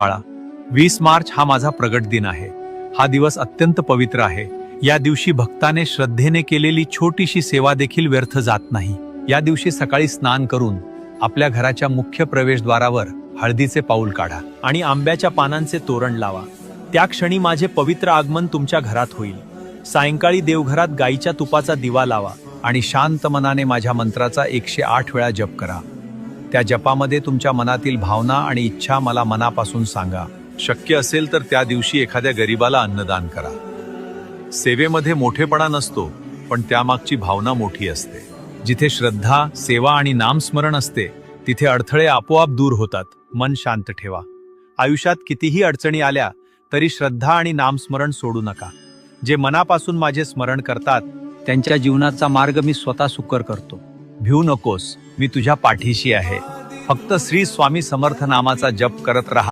बाळा, 20 मार्च हा माझा प्रगट दिन आहे। हा दिवस अत्यंत पवित्र आहे। या दिवशी भक्ताने श्रद्धेने केलेली छोटीशी सेवा देखील व्यर्थ जात नाही। या दिवशी सकाळी स्नान करून आपल्या घराच्या मुख्य प्रवेशद्वारावर हळदीचे पाऊल काढा आणि आंब्याच्या पानांचे तोरण लावा। त्या क्षणी माझे पवित्र आगमन तुमच्या घरात होईल। सायंकाळी देवघरात गाईच्या तुपाचा दिवा लावा आणि शांत मनाने माझ्या मंत्राचा 108 वेळा जप करा। त्या जपामध्ये तुमच्या मनातील भावना आणि इच्छा मला मनापासून सांगा। शक्य असेल तर त्या दिवशी एखाद्या गरीबाला अन्नदान करा। सेवेमध्ये मोठेपणा नसतो, पण त्यामागची भावना मोठी असते। जिथे श्रद्धा, सेवा आणि नामस्मरण असते, तिथे अडथळे आपोआप दूर होतात। मन शांत ठेवा। आयुष्यात कितीही अडचणी आल्या तरी श्रद्धा आणि नामस्मरण सोडू नका। जे मनापासून माझे स्मरण करतात त्यांच्या जीवनाचा मार्ग मी स्वतः सुकर करतो। भिऊ नकोस, मी तुझ्या पाठीशी आहे। फक्त श्री स्वामी समर्थ नामाचा जप करत राहा।